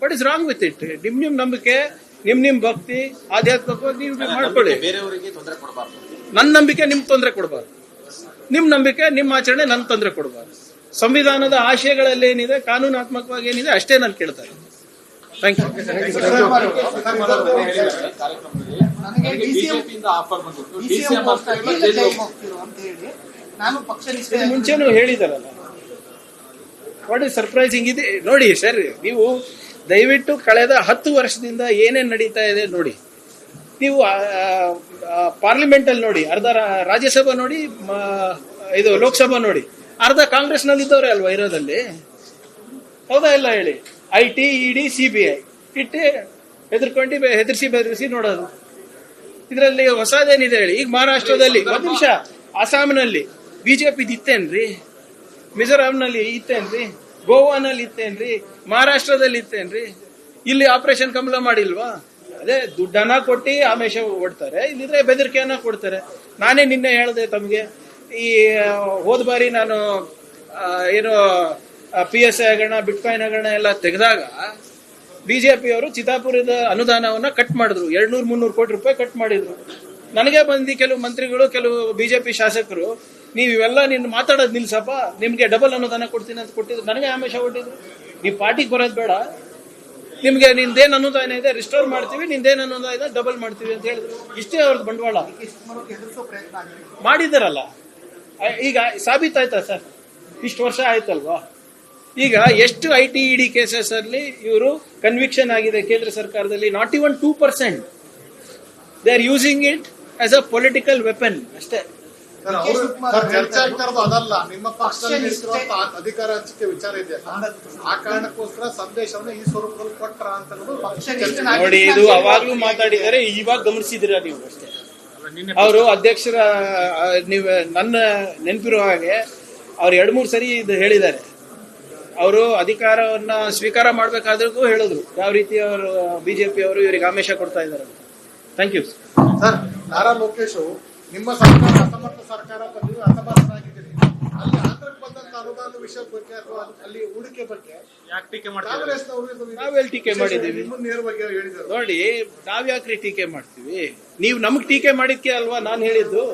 What is wrong with it? ನಿಮ್ ನಂಬಿಕೆ, ನಿಮ್ ಭಕ್ತಿ, ಆಧ್ಯಾತ್ಮಿಕವಾಗಿ ನೀವು ಮಾಡ್ಕೊಳ್ಳಿ. ಬೇರೆಯವರಿಗೆ ತೊಂದರೆ ಕೊಡಬಾರ್ದು. ನನ್ನ ನಂಬಿಕೆ ನಿಮ್ ತೊಂದರೆ ಕೊಡಬಾರ್ದು, ನಿಮ್ ನಂಬಿಕೆ ನಿಮ್ಮ ಆಚರಣೆ ನನ್ ತೊಂದರೆ ಕೊಡಬಾರ್ದು. ಸಂವಿಧಾನದ ಆಶಯಗಳಲ್ಲಿ ಏನಿದೆ, ಕಾನೂನಾತ್ಮಕವಾಗಿ ಏನಿದೆ ಅಷ್ಟೇ ನಾನು ಕೇಳ್ತಾರೆ. Thank you. ಮುಂಚೆನೂ ಹೇಳಿದಾರಲ್ಲ, ವಾಟ್ ಇಸ್ ಸರ್ಪ್ರೈಸಿಂಗ್ ಇದೆ ನೋಡಿ ಸರ್. ನೀವು ದಯವಿಟ್ಟು ಕಳೆದ 10 ವರ್ಷದಿಂದ ಏನೇನ್ ನಡೀತಾ ಇದೆ ನೋಡಿ. ನೀವು ಪಾರ್ಲಿಮೆಂಟ್ ಅಲ್ಲಿ ನೋಡಿ, ಅರ್ಧ ರಾಜ್ಯಸಭಾ ನೋಡಿ, ಇದು ಲೋಕಸಭಾ ನೋಡಿ, ಅರ್ಧ ಕಾಂಗ್ರೆಸ್ ನಲ್ಲಿ ಇದ್ದವ್ರೆ ಅಲ್ವಾ ಇರೋದಲ್ಲಿ? ಹೌದಾ ಇಲ್ಲ ಹೇಳಿ? IT, ED, CBI ಇಟ್ಟು ಹೆದರ್ಸಿ ನೋಡೋದು. ಇದರಲ್ಲಿ ಹೊಸದೇನಿದೆ ಹೇಳಿ? ಈಗ ಮಹಾರಾಷ್ಟ್ರದಲ್ಲಿ ಒಂದು ನಿಮಿಷ, ಅಸ್ಸಾಂನಲ್ಲಿ ಬಿಜೆಪಿ ಇತ್ತೇನ್ರಿ? ಮಿಜೋರಾಂನಲ್ಲಿ ಇತ್ತೇನ್ರಿ? ಗೋವಾನಲ್ಲಿ ಇತ್ತೇನ್ರಿ? ಮಹಾರಾಷ್ಟ್ರದಲ್ಲಿ ಇತ್ತೇನ್ರಿ? ಇಲ್ಲಿ ಆಪರೇಷನ್ ಕಮಲ ಮಾಡಿಲ್ವಾ? ಅದೇ ದುಡ್ಡನ್ನ ಕೊಟ್ಟು ಆಮೇಶ ಓಡ್ತಾರೆ, ಇಲ್ಲಿದ್ರೆ ಬೆದರಿಕೆಯನ್ನ ಕೊಡ್ತಾರೆ. ನಾನೇ ನಿನ್ನೆ ಹೇಳಿದೆ ತಮಗೆ, ಈ ಹೋದ ಬಾರಿ ನಾನು ಏನು PSI ಹಗರಣ, ಬಿಟ್ಕಾಯಿನ್ ಹಗರಣ ಎಲ್ಲ ತೆಗೆದಾಗ ಬಿಜೆಪಿಯವರು ಚಿತ್ತಾಪುರದ ಅನುದಾನವನ್ನ ಕಟ್ ಮಾಡಿದ್ರು. 200-300 ಕೋಟಿ ರೂಪಾಯಿ ಕಟ್ ಮಾಡಿದ್ರು. ನನಗೆ ಬಂದು ಕೆಲವು ಮಂತ್ರಿಗಳು, ಕೆಲವು ಬಿಜೆಪಿ ಶಾಸಕರು, ನೀವು ಇವೆಲ್ಲ ನಿನ್ನ ಮಾತಾಡೋದು ನಿಲ್ಸಪ್ಪ, ನಿಮ್ಗೆ ಡಬಲ್ ಅನುದಾನ ಕೊಡ್ತೀನಿ ಅಂತ ಕೊಟ್ಟಿದ್ರು. ನನಗೆ ಆಮೇಶ ಹೊಟ್ಟಿದ್ರು, ನೀವು ಪಾರ್ಟಿಗೆ ಬರೋದು ಬೇಡ, ನಿಮ್ಗೆ ನಿಂದೇನ್ ಅನುದಾನ ಇದೆ ರಿಸ್ಟೋರ್ ಮಾಡ್ತೀವಿ, ನಿಂದೇನ್ ಅನುದಾನ ಇದೆ ಡಬಲ್ ಮಾಡ್ತೀವಿ ಅಂತ ಹೇಳಿದ್ರು. ಇಷ್ಟೇ ಅವ್ರದ್ದು ಬಂಡವಾಳ ಮಾಡಿದಾರಲ್ಲ. ಈಗ ಸಾಬೀತಾಯ್ತಾ ಸರ್? ಇಷ್ಟು ವರ್ಷ ಆಯ್ತಲ್ವಾ? ಈಗ ಎಷ್ಟು IT, ED ಕೇಸಸ್ ಅಲ್ಲಿ ಇವರು ಕನ್ವಿಕ್ಷನ್ ಆಗಿದೆ ಕೇಂದ್ರ ಸರ್ಕಾರದಲ್ಲಿ? Not even 2%. They are using it as a political weapon ಅಷ್ಟೇ. ಚರ್ಚೆ ಆಗ್ತಾರದು ಅದಲ್ಲ, ನಿಮ್ಮ ಪಕ್ಷದಲ್ಲಿ ಅಧಿಕಾರ ಹಂಚಿಕೆ ವಿಚಾರ ಇದೆ. ಆ ಕಾರಣಕ್ಕೋಸ್ಕರ ಸಂದೇಶವನ್ನು ಈ ಸ್ವರೂಪದಲ್ಲಿ ಕೊಟ್ರ ಅಂತ ನೋಡಿ. ಇದು ಅವಾಗ್ಲೂ ಮಾತಾಡಿದರೆ, ಇವಾಗ ಗಮನಿಸಿದಿರ ನೀವು ಅಷ್ಟೇ. ಅವರು ಅಧ್ಯಕ್ಷರ, ನೀವು ನನ್ನ ನೆನಪಿರುವ ಹಾಗೆ ಅವ್ರು 2-3 ಸರಿ ಇದು ಹೇಳಿದ್ದಾರೆ. ಅವರು ಅಧಿಕಾರವನ್ನ ಸ್ವೀಕಾರ ಮಾಡ್ಬೇಕಾದ್ರೂ ಹೇಳಿದ್ರು ಯಾವ ರೀತಿ ಅವರು ಬಿಜೆಪಿ ಅವರು ಇವರಿಗೆ ಆಮಿಷ ಕೊಡ್ತಾ ಇದ್ದಾರೆ. Thank you sir. Nara Lokesh, ನಿಮ್ಮ ಸರ್ಕಾರ ಅಸಮರ್ಥ ಸರ್ಕಾರ, ನೀವು ಅಸಮರ್ಥರಾಗಿದ್ದೀರಿ. ಅಲ್ಲಿ ಆಂಧ್ರಕ್ಕೆ ಬಂದಂತ ಅನುದಾನ ವಿಷಯ ಬಗ್ಗೆ ಅಥವಾ ಅಲ್ಲಿ ಹೂಡಿಕೆ ಬಗ್ಗೆ ಯಾಕೆ ಟೀಕೆ ನಾವೆಲ್ಲಿ ಟೀಕೆ ಮಾಡಿದ್ದೀವಿ? ನೇರವಾಗಿ ಹೇಳಿದ್ರು ನೋಡಿ. ನಾವ್ಯಾಕ್ರಿ ಟೀಕೆ ಮಾಡ್ತೀವಿ? ನೀವು ನಮಗ್ ಟೀಕೆ ಮಾಡಿದ್ಕೆ ಅಲ್ವಾ ನಾನು ಹೇಳಿದ್ದು.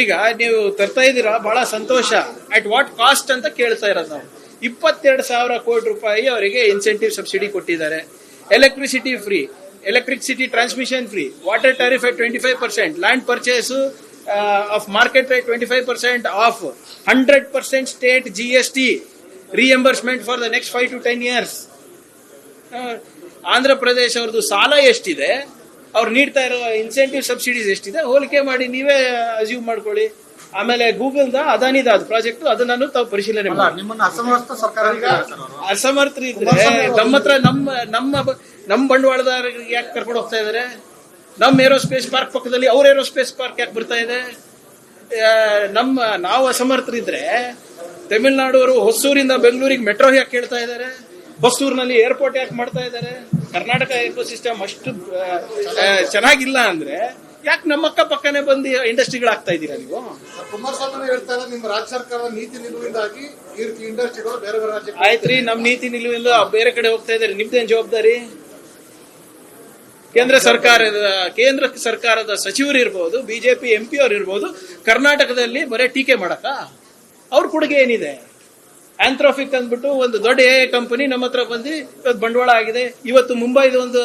ಈಗ ನೀವು ತರ್ತಾ ಇದ್ದೀರಾ, ಬಹಳ ಸಂತೋಷ. ಅಟ್ ವಾಟ್ ಕಾಸ್ಟ್ ಅಂತ ಕೇಳ್ತಾ ಇರೋದು ನಾವು. 22,000 ಕೋಟಿ ರೂಪಾಯಿ ಅವರಿಗೆ ಇನ್ಸೆಂಟಿವ್ ಸಬ್ಸಿಡಿ ಕೊಟ್ಟಿದ್ದಾರೆ. Electricity free, electricity transmission free, water tariff at 25%, land purchase of market rate 25% off, 100% state GST reimbursement for the next 5 to 10 years. Andhra Pradesh ಅವ್ರದ್ದು ಸಾಲ ಎಷ್ಟಿದೆ, ಅವ್ರು ನೀಡ್ತಾ ಇರೋ ಇನ್ಸೆಂಟಿವ್ ಸಬ್ಸಿಡೀಸ್ ಎಷ್ಟಿದೆ ಹೋಲಿಕೆ ಮಾಡಿ ನೀವೇ ಅಸ್ಯೂಮ್ ಮಾಡ್ಕೊಳ್ಳಿ. ಆಮೇಲೆ ಗೂಗಲ್ದ ಅದಾನಿದ ಅದು ಪ್ರಾಜೆಕ್ಟ್, ಅದನ್ನು ತಾವು ಪರಿಶೀಲನೆ ಮಾಡಿ. ನಿಮ್ಮನ್ನ ಅಸಮರ್ಥ ಸರ್ಕಾರ ಅಸಮರ್ಥರಿದ್ರೆ ನಮ್ಮ ಹತ್ರ ನಮ್ಮ ಬಂಡವಾಳದಾರರಿಗೆ ಯಾಕೆ ಕರ್ಕೊಂಡು ಹೋಗ್ತಾ ಇದಾರೆ? ನಮ್ಮ ಏರೋಸ್ಪೇಸ್ ಪಾರ್ಕ್ ಪಕ್ಕದಲ್ಲಿ ಅವ್ರ ಏರೋಸ್ಪೇಸ್ ಪಾರ್ಕ್ ಯಾಕೆ ಬರ್ತಾ ಇದೆ? ನಾವು ಅಸಮರ್ಥರಿದ್ರೆ ತಮಿಳುನಾಡು ಹೊಸೂರಿಂದ ಬೆಂಗಳೂರಿಗೆ ಮೆಟ್ರೋ ಯಾಕೆ ಕೇಳ್ತಾ ಇದ್ದಾರೆ? ಹೊಸೂರಿನಲ್ಲಿ ಏರ್ಪೋರ್ಟ್ ಯಾಕೆ ಮಾಡ್ತಾ ಇದ್ದಾರೆ? ಕರ್ನಾಟಕ ಎಕೋಸಿಸ್ಟಮ್ ಅಷ್ಟು ಚೆನ್ನಾಗಿಲ್ಲ ಅಂದ್ರೆ ಯಾಕೆ ನಮ್ಮ ಅಕ್ಕ ಪಕ್ಕನೆ ಬಂದು ಇಂಡಸ್ಟ್ರಿಗಳಾಗ್ತಾ ಇದ್ದೀರಾ ನೀವು? ಕುಮಾರಸ್ವಾಮಿ ಹೇಳ್ತಾರೆ, ನಿಮ್ಮ ರಾಜ್ಯ ಸರ್ಕಾರದ ನೀತಿ ನಿಲುವಿಂದಾಗಿ ಈ ರೀತಿ ಇಂಡಸ್ಟ್ರಿಗಳು ಬೇರೆ ಬೇರೆ ರಾಜ್ಯ. ಆಯ್ತ್ರಿ, ನಮ್ ನೀತಿ ನಿಲುವಿಂದ ಬೇರೆ ಕಡೆ ಹೋಗ್ತಾ ಇದ್ದಾರೆ, ನಿಮ್ದೇನ್ ಜವಾಬ್ದಾರಿ? ಕೇಂದ್ರ ಸರ್ಕಾರದ ಸಚಿವರು ಇರ್ಬೋದು, ಬಿಜೆಪಿ MP ಅವ್ರು ಇರ್ಬೋದು, ಕರ್ನಾಟಕದಲ್ಲಿ ಬರೀ ಟೀಕೆ ಮಾಡಕ ಅವ್ರ ಕೊಡುಗೆ ಏನಿದೆ? ಆಂಥ್ರೋಫಿಕ್ ಅಂದ್ಬಿಟ್ಟು ಒಂದು ದೊಡ್ಡ AI ಕಂಪನಿ ನಮ್ಮ ಹತ್ರ ಬಂದು ಇವತ್ತು ಬಂಡವಾಳ ಆಗಿದೆ. ಇವತ್ತು ಮುಂಬೈದ ಒಂದು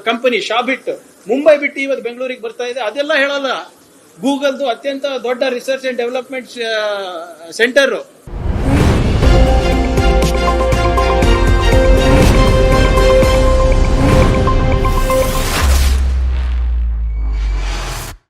ಕಂಪನಿ ಶಾಬಿಟ್ ಮುಂಬೈ ಬಿಟ್ಟು ಇವತ್ತು ಬೆಂಗಳೂರಿಗೆ ಬರ್ತಾ ಇದೆ. ಅದೆಲ್ಲ ಹೇಳಲ್ಲ. ಗೂಗಲ್ದು ಅತ್ಯಂತ ದೊಡ್ಡ ರಿಸರ್ಚ್ ಅಂಡ್ ಡೆವಲಪ್ಮೆಂಟ್ ಸೆಂಟರ್